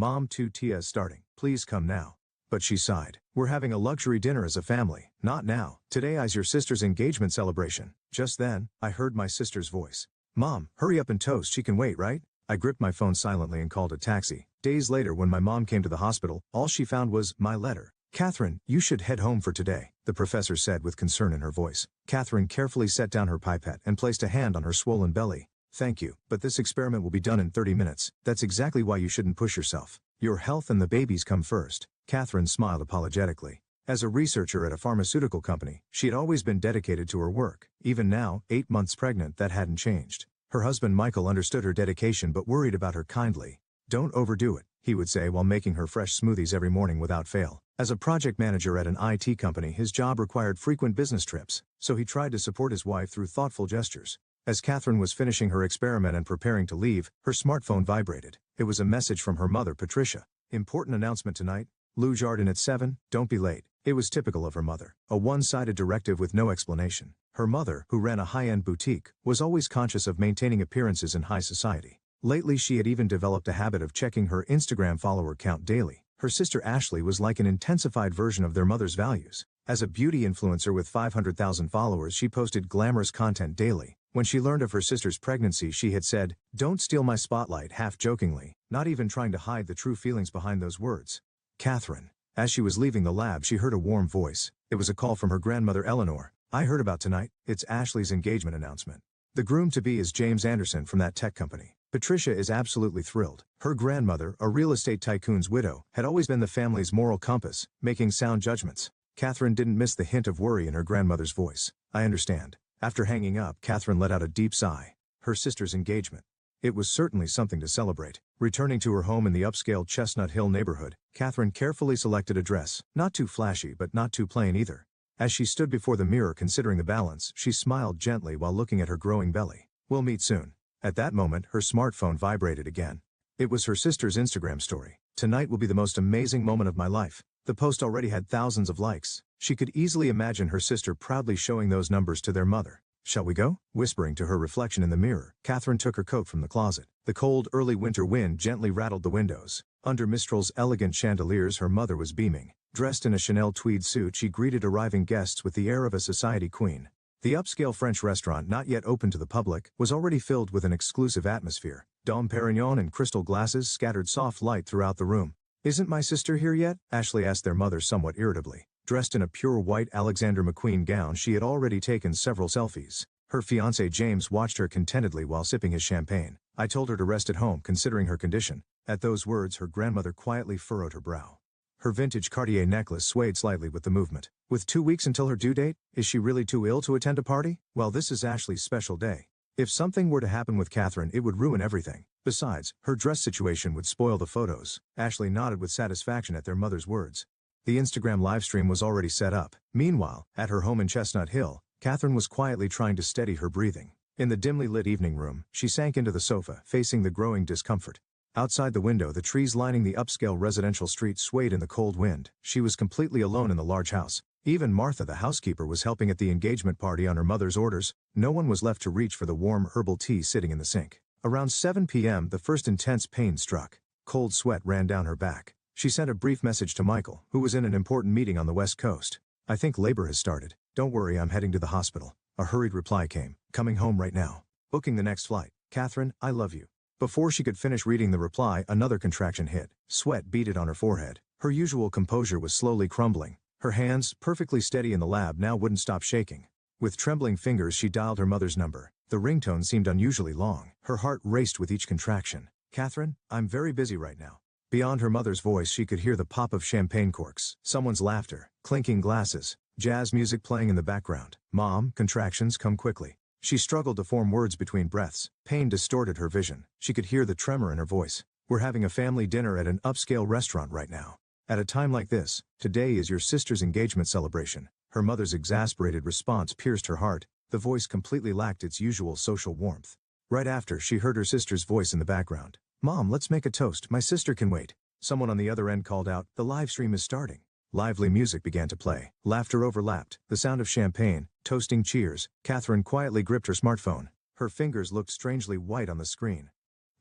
Mom, 2 Tia's starting. Please come now. But she sighed. We're having a luxury dinner as a family. Not now. Today is your sister's engagement celebration. Just then, I heard my sister's voice. Mom, hurry up and toast, she can wait, right? I gripped my phone silently and called a taxi. Days later when my mom came to the hospital, all she found was my letter. Catherine, you should head home for today, the professor said with concern in her voice. Catherine carefully set down her pipette and placed a hand on her swollen belly. Thank you, but this experiment will be done in 30 minutes. That's exactly why you shouldn't push yourself. Your health and the baby's come first. Catherine smiled apologetically. As a researcher at a pharmaceutical company, she had always been dedicated to her work. Even now, 8 months pregnant, that hadn't changed. Her husband Michael understood her dedication but worried about her kindly. Don't overdo it, he would say while making her fresh smoothies every morning without fail. As a project manager at an IT company, his job required frequent business trips, so he tried to support his wife through thoughtful gestures. As Catherine was finishing her experiment and preparing to leave, her smartphone vibrated. It was a message from her mother, Patricia. Important announcement tonight. Lou Jardin at 7, don't be late. It was typical of her mother. A one-sided directive with no explanation. Her mother, who ran a high-end boutique, was always conscious of maintaining appearances in high society. Lately she had even developed a habit of checking her Instagram follower count daily. Her sister Ashley was like an intensified version of their mother's values. As a beauty influencer with 500,000 followers, she posted glamorous content daily. When she learned of her sister's pregnancy, she had said, "Don't steal my spotlight," half-jokingly, not even trying to hide the true feelings behind those words. Catherine. As she was leaving the lab, she heard a warm voice. It was a call from her grandmother Eleanor. I heard about tonight. It's Ashley's engagement announcement. The groom-to-be is James Anderson from that tech company. Patricia is absolutely thrilled. Her grandmother, a real estate tycoon's widow, had always been the family's moral compass, making sound judgments. Catherine didn't miss the hint of worry in her grandmother's voice. I understand. After hanging up, Catherine let out a deep sigh. Her sister's engagement. It was certainly something to celebrate. Returning to her home in the upscale Chestnut Hill neighborhood, Catherine carefully selected a dress, not too flashy but not too plain either. As she stood before the mirror considering the balance, she smiled gently while looking at her growing belly. We'll meet soon. At that moment, her smartphone vibrated again. It was her sister's Instagram story. Tonight will be the most amazing moment of my life. The post already had thousands of likes. She could easily imagine her sister proudly showing those numbers to their mother. Shall we go? Whispering to her reflection in the mirror, Catherine took her coat from the closet. The cold, early winter wind gently rattled the windows. Under Mistral's elegant chandeliers, her mother was beaming. Dressed in a Chanel tweed suit, she greeted arriving guests with the air of a society queen. The upscale French restaurant, not yet open to the public, was already filled with an exclusive atmosphere. Dom Perignon and crystal glasses scattered soft light throughout the room. Isn't my sister here yet? Ashley asked their mother somewhat irritably. Dressed in a pure white Alexander McQueen gown, she had already taken several selfies. Her fiancé James watched her contentedly while sipping his champagne. I told her to rest at home considering her condition. At those words, her grandmother quietly furrowed her brow. Her vintage Cartier necklace swayed slightly with the movement. With 2 weeks until her due date, is she really too ill to attend a party? Well, this is Ashley's special day. If something were to happen with Catherine, it would ruin everything. Besides, her dress situation would spoil the photos. Ashley nodded with satisfaction at their mother's words. The Instagram livestream was already set up. Meanwhile, at her home in Chestnut Hill, Catherine was quietly trying to steady her breathing. In the dimly lit evening room, she sank into the sofa, facing the growing discomfort. Outside the window, the trees lining the upscale residential street swayed in the cold wind. She was completely alone in the large house. Even Martha, the housekeeper, was helping at the engagement party on her mother's orders. No one was left to reach for the warm herbal tea sitting in the sink. Around 7 p.m., the first intense pain struck. Cold sweat ran down her back. She sent a brief message to Michael, who was in an important meeting on the West Coast. I think labor has started. Don't worry, I'm heading to the hospital. A hurried reply came. Coming home right now. Booking the next flight. Catherine, I love you. Before she could finish reading the reply, another contraction hit. Sweat beaded on her forehead. Her usual composure was slowly crumbling. Her hands, perfectly steady in the lab, now wouldn't stop shaking. With trembling fingers, she dialed her mother's number. The ringtone seemed unusually long. Her heart raced with each contraction. Catherine, I'm very busy right now. Beyond her mother's voice, she could hear the pop of champagne corks, someone's laughter, clinking glasses, jazz music playing in the background. Mom, contractions come quickly. She struggled to form words between breaths. Pain distorted her vision. She could hear the tremor in her voice. We're having a family dinner at an upscale restaurant right now. At a time like this, today is your sister's engagement celebration. Her mother's exasperated response pierced her heart. The voice completely lacked its usual social warmth. Right after, she heard her sister's voice in the background. Mom, let's make a toast. My sister can wait. Someone on the other end called out, the live stream is starting. Lively music began to play. Laughter overlapped. The sound of champagne, toasting cheers. Catherine quietly gripped her smartphone. Her fingers looked strangely white on the screen.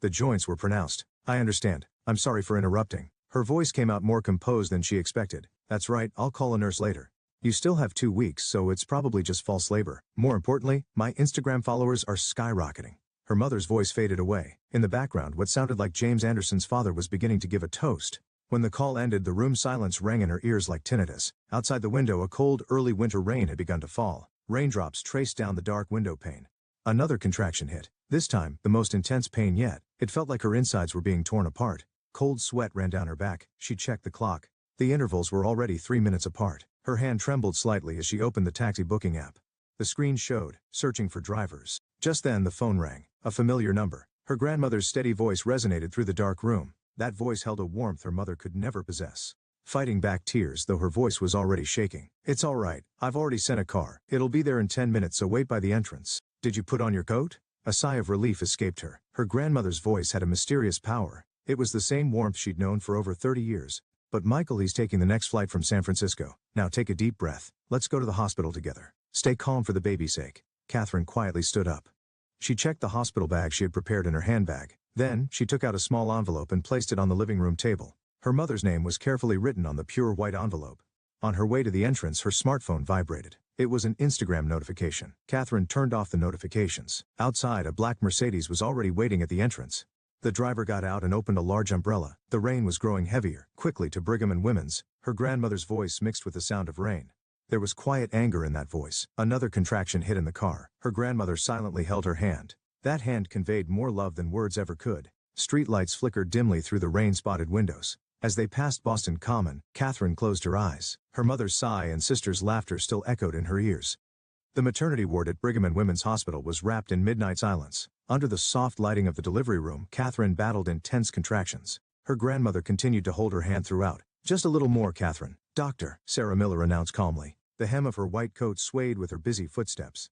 The joints were pronounced. I understand. I'm sorry for interrupting. Her voice came out more composed than she expected. That's right, I'll call a nurse later. You still have 2 weeks, so it's probably just false labor. More importantly, my Instagram followers are skyrocketing. Her mother's voice faded away. In the background, what sounded like James Anderson's father was beginning to give a toast. When the call ended, the room silence rang in her ears like tinnitus. Outside the window, a cold, early winter rain had begun to fall. Raindrops traced down the dark window pane. Another contraction hit. This time, the most intense pain yet. It felt like her insides were being torn apart. Cold sweat ran down her back. She checked the clock. The intervals were already 3 minutes apart. Her hand trembled slightly as she opened the taxi booking app. The screen showed, searching for drivers. Just then the phone rang. A familiar number. Her grandmother's steady voice resonated through the dark room. That voice held a warmth her mother could never possess. Fighting back tears, though her voice was already shaking. It's all right. I've already sent a car. It'll be there in 10 minutes, so wait by the entrance. Did you put on your coat? A sigh of relief escaped her. Her grandmother's voice had a mysterious power. It was the same warmth she'd known for over 30 years. But Michael, he's taking the next flight from San Francisco. Now take a deep breath. Let's go to the hospital together. Stay calm for the baby's sake. Catherine quietly stood up. She checked the hospital bag she had prepared in her handbag. Then, she took out a small envelope and placed it on the living room table. Her mother's name was carefully written on the pure white envelope. On her way to the entrance, her smartphone vibrated. It was an Instagram notification. Catherine turned off the notifications. Outside, a black Mercedes was already waiting at the entrance. The driver got out and opened a large umbrella. The rain was growing heavier. Quickly to Brigham and Women's, her grandmother's voice mixed with the sound of rain. There was quiet anger in that voice. Another contraction hit in the car. Her grandmother silently held her hand. That hand conveyed more love than words ever could. Streetlights flickered dimly through the rain-spotted windows. As they passed Boston Common, Catherine closed her eyes. Her mother's sigh and sister's laughter still echoed in her ears. The maternity ward at Brigham and Women's Hospital was wrapped in midnight silence. Under the soft lighting of the delivery room, Catherine battled intense contractions. Her grandmother continued to hold her hand throughout. Just a little more, Catherine. Doctor, Sarah Miller announced calmly. The hem of her white coat swayed with her busy footsteps.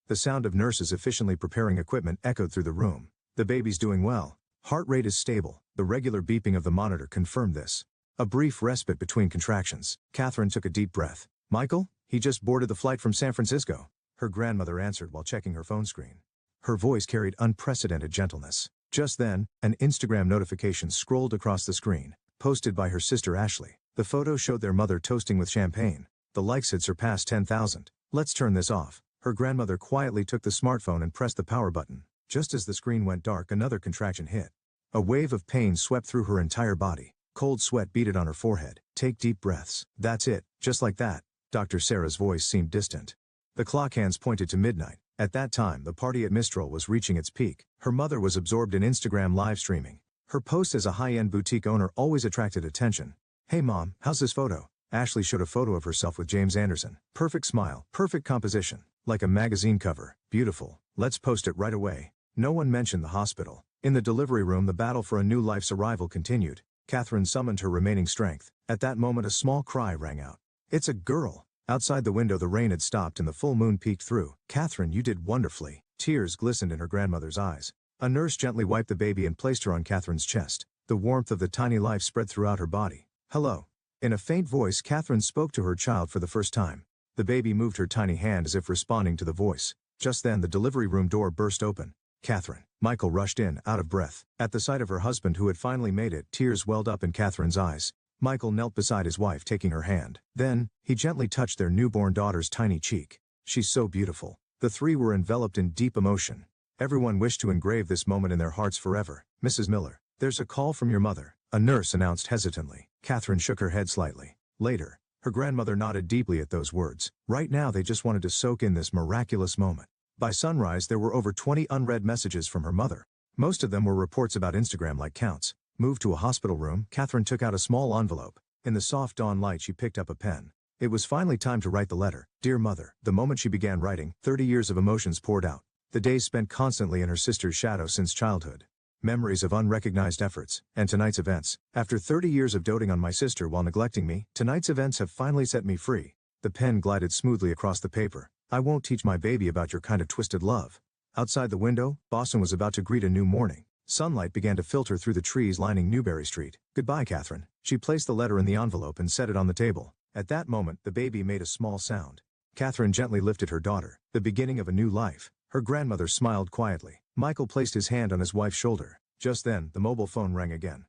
The sound of nurses efficiently preparing equipment echoed through the room. The baby's doing well. Heart rate is stable. The regular beeping of the monitor confirmed this. A brief respite between contractions. Catherine took a deep breath. Michael? He just boarded the flight from San Francisco. Her grandmother answered while checking her phone screen. Her voice carried unprecedented gentleness. Just then, an Instagram notification scrolled across the screen, posted by her sister Ashley. The photo showed their mother toasting with champagne. The likes had surpassed 10,000. Let's turn this off. Her grandmother quietly took the smartphone and pressed the power button. Just as the screen went dark, another contraction hit. A wave of pain swept through her entire body. Cold sweat beaded on her forehead. Take deep breaths. That's it. Just like that. Dr. Sarah's voice seemed distant. The clock hands pointed to midnight. At that time, the party at Mistral was reaching its peak. Her mother was absorbed in Instagram live streaming. Her posts as a high-end boutique owner always attracted attention. Hey mom, how's this photo? Ashley showed a photo of herself with James Anderson. Perfect smile, perfect composition. Like a magazine cover. Beautiful. Let's post it right away. No one mentioned the hospital. In the delivery room, the battle for a new life's arrival continued. Catherine summoned her remaining strength. At that moment, a small cry rang out. It's a girl. Outside the window, the rain had stopped and the full moon peeked through. Catherine, you did wonderfully. Tears glistened in her grandmother's eyes. A nurse gently wiped the baby and placed her on Catherine's chest. The warmth of the tiny life spread throughout her body. Hello. In a faint voice, Catherine spoke to her child for the first time. The baby moved her tiny hand as if responding to the voice. Just then, the delivery room door burst open. Catherine. Michael rushed in, out of breath. At the sight of her husband who had finally made it, tears welled up in Catherine's eyes. Michael knelt beside his wife, taking her hand. Then, he gently touched their newborn daughter's tiny cheek. She's so beautiful. The three were enveloped in deep emotion. Everyone wished to engrave this moment in their hearts forever. Mrs. Miller. There's a call from your mother, a nurse announced hesitantly. Catherine shook her head slightly. Later. Her grandmother nodded deeply at those words. Right now they just wanted to soak in this miraculous moment. By sunrise there were over 20 unread messages from her mother. Most of them were reports about Instagram like counts. Moved to a hospital room, Catherine took out a small envelope. In the soft dawn light she picked up a pen. It was finally time to write the letter. Dear Mother. The moment she began writing, 30 years of emotions poured out. The days spent constantly in her sister's shadow since childhood. Memories of unrecognized efforts, and tonight's events. After 30 years of doting on my sister while neglecting me, tonight's events have finally set me free. The pen glided smoothly across the paper. I won't teach my baby about your kind of twisted love. Outside the window, Boston was about to greet a new morning. Sunlight began to filter through the trees lining Newberry Street. Goodbye, Catherine. She placed the letter in the envelope and set it on the table. At that moment, the baby made a small sound. Catherine gently lifted her daughter. The beginning of a new life. Her grandmother smiled quietly. Michael placed his hand on his wife's shoulder. Just then, the mobile phone rang again.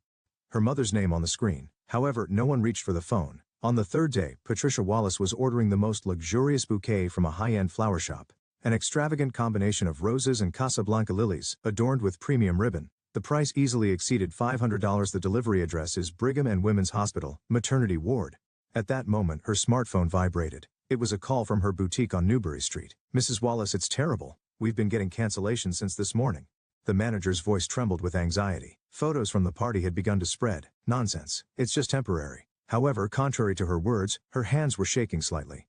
her mother's name on the screen. However, no one reached for the phone. On the third day, Patricia Wallace was ordering the most luxurious bouquet from a high-end flower shop. An extravagant combination of roses and Casablanca lilies, adorned with premium ribbon. The price easily exceeded $500. The delivery address is Brigham and Women's Hospital, Maternity Ward. At that moment, her smartphone vibrated. It was a call from her boutique on Newbury Street. "Mrs. Wallace, it's terrible. We've been getting cancellations since this morning." The manager's voice trembled with anxiety. Photos from the party had begun to spread. "Nonsense. It's just temporary." However, contrary to her words, her hands were shaking slightly.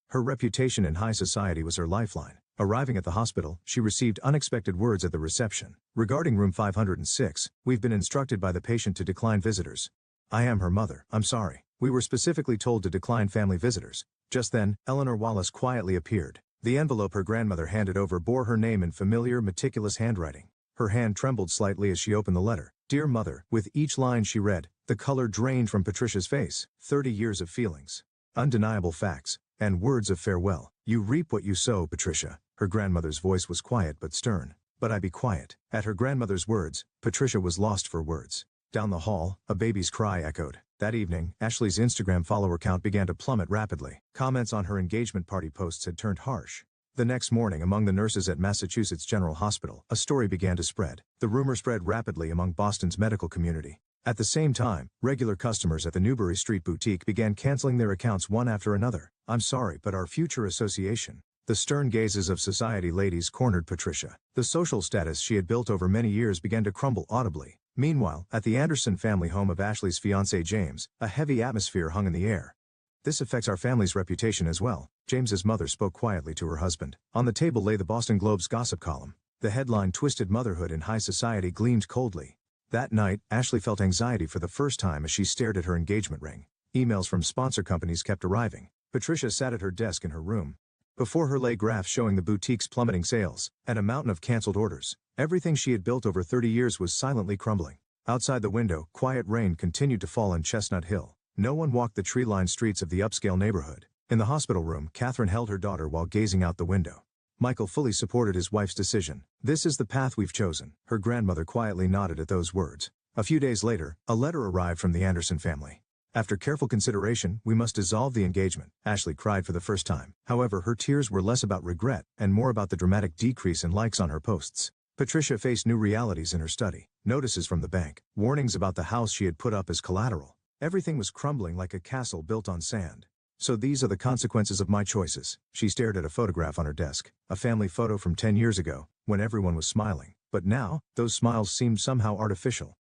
Her reputation in high society was her lifeline. Arriving at the hospital, she received unexpected words at the reception. "Regarding room 506, we've been instructed by the patient to decline visitors." "I am her mother. I'm sorry. We were specifically told to decline family visitors." Just then, Eleanor Wallace quietly appeared. The envelope her grandmother handed over bore her name in familiar, meticulous handwriting. Her hand trembled slightly as she opened the letter. "Dear Mother," with each line she read, the color drained from Patricia's face. 30 years of feelings, undeniable facts, and words of farewell. "You reap what you sow, Patricia." Her grandmother's voice was quiet but stern. "But I be quiet." At her grandmother's words, Patricia was lost for words. Down the hall, a baby's cry echoed. That evening, Ashley's Instagram follower count began to plummet rapidly. Comments on her engagement party posts had turned harsh. The next morning, among the nurses at Massachusetts General Hospital, a story began to spread. The rumor spread rapidly among Boston's medical community. At the same time, regular customers at the Newbury Street boutique began canceling their accounts one after another. "I'm sorry, but our future association." The stern gazes of society ladies cornered Patricia. The social status she had built over many years began to crumble audibly. Meanwhile, at the Anderson family home of Ashley's fiancé James, a heavy atmosphere hung in the air. "This affects our family's reputation as well," James's mother spoke quietly to her husband. On the table lay the Boston Globe's gossip column. The headline, "Twisted Motherhood in High Society," gleamed coldly. That night, Ashley felt anxiety for the first time as she stared at her engagement ring. Emails from sponsor companies kept arriving. Patricia sat at her desk in her room. Before her lay graphs showing the boutique's plummeting sales, and a mountain of canceled orders. Everything she had built over 30 years was silently crumbling. Outside the window, quiet rain continued to fall on Chestnut Hill. No one walked the tree-lined streets of the upscale neighborhood. In the hospital room, Catherine held her daughter while gazing out the window. Michael fully supported his wife's decision. "This is the path we've chosen." Her grandmother quietly nodded at those words. A few days later, a letter arrived from the Anderson family. "After careful consideration, we must dissolve the engagement," Ashley cried for the first time. However, her tears were less about regret, and more about the dramatic decrease in likes on her posts. Patricia faced new realities in her study. Notices from the bank, warnings about the house she had put up as collateral. Everything was crumbling like a castle built on sand. "So these are the consequences of my choices." She stared at a photograph on her desk. A family photo from 10 years ago, when everyone was smiling. But now, those smiles seemed somehow artificial.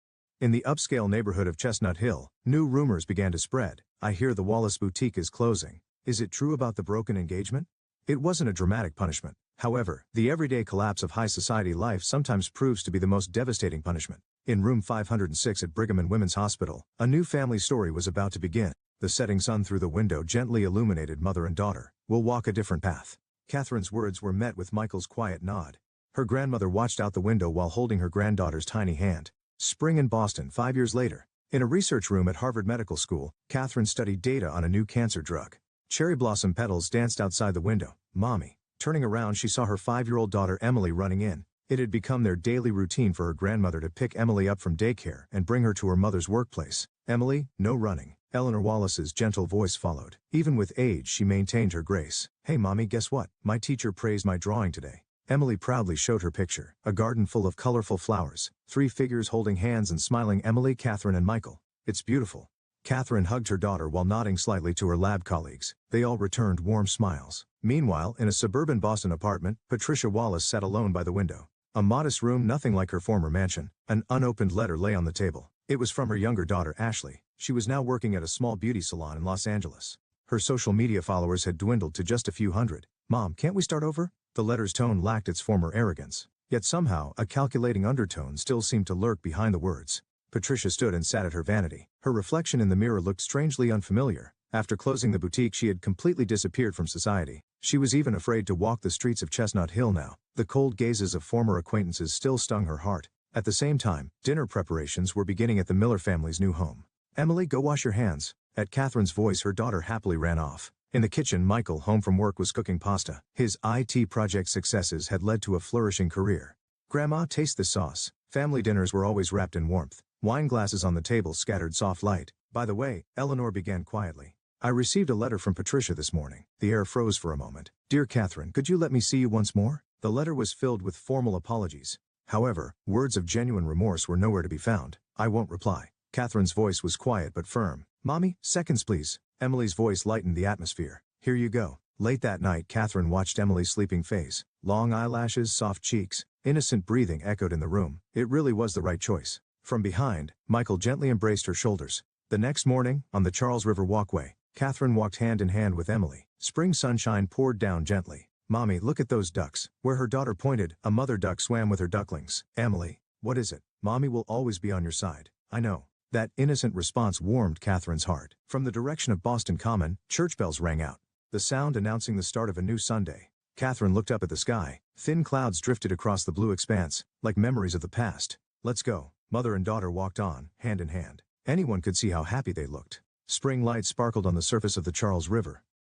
In the upscale neighborhood of Chestnut Hill, new rumors began to spread. "I hear the Wallace boutique is closing. Is it true about the broken engagement?" It wasn't a dramatic punishment. However, the everyday collapse of high society life sometimes proves to be the most devastating punishment. In room 506 at Brigham and Women's Hospital, a new family story was about to begin. The setting sun through the window gently illuminated mother and daughter. "We'll walk a different path." Catherine's words were met with Michael's quiet nod. Her grandmother watched out the window while holding her granddaughter's tiny hand. Spring in Boston 5 years later. In a research room at Harvard Medical School, Catherine studied data on a new cancer drug. Cherry blossom petals danced outside the window. "Mommy." Turning around, she saw her 5-year-old daughter Emily running in. It had become their daily routine for her grandmother to pick Emily up from daycare and bring her to her mother's workplace. "Emily, no running." Eleanor Wallace's gentle voice followed. Even with age, she maintained her grace. "Hey Mommy, guess what? My teacher praised my drawing today." Emily proudly showed her picture. A garden full of colorful flowers. 3 figures holding hands and smiling: Emily, Catherine, and Michael. "It's beautiful." Catherine hugged her daughter while nodding slightly to her lab colleagues. They all returned warm smiles. Meanwhile, in a suburban Boston apartment, Patricia Wallace sat alone by the window. A modest room, nothing like her former mansion. An unopened letter lay on the table. It was from her younger daughter, Ashley. She was now working at a small beauty salon in Los Angeles. Her social media followers had dwindled to just a few hundred. "Mom, can't we start over?" The letter's tone lacked its former arrogance. Yet somehow, a calculating undertone still seemed to lurk behind the words. Patricia stood and sat at her vanity. Her reflection in the mirror looked strangely unfamiliar. After closing the boutique, she had completely disappeared from society. She was even afraid to walk the streets of Chestnut Hill now. The cold gazes of former acquaintances still stung her heart. At the same time, dinner preparations were beginning at the Miller family's new home. "Emily, go wash your hands." At Catherine's voice, her daughter happily ran off. In the kitchen, Michael, home from work, was cooking pasta. His IT project successes had led to a flourishing career. "Grandma, taste this sauce." Family dinners were always wrapped in warmth. Wine glasses on the table scattered soft light. By the way, Eleanor began quietly. I received a letter from Patricia this morning. The air froze for a moment. Dear Catherine, could you let me see you once more? The letter was filled with formal apologies. However, words of genuine remorse were nowhere to be found. I won't reply. Catherine's voice was quiet but firm. Mommy, seconds please. Emily's voice lightened the atmosphere. Here you go. Late that night, Catherine watched Emily's sleeping face. Long eyelashes, soft cheeks, innocent breathing echoed in the room. It really was the right choice. From behind, Michael gently embraced her shoulders. The next morning, on the Charles River walkway, Catherine walked hand in hand with Emily. Spring sunshine poured down gently. Mommy, look at those ducks. Where her daughter pointed, a mother duck swam with her ducklings. Emily, what is it? Mommy will always be on your side. I know. That innocent response warmed Catherine's heart. From the direction of Boston Common, church bells rang out, the sound announcing the start of a new Sunday. Catherine looked up at the sky. Thin clouds drifted across the blue expanse, like memories of the past. Let's go. Mother and daughter walked on, hand in hand. Anyone could see how happy they looked. Spring light sparkled on the surface of the Charles River.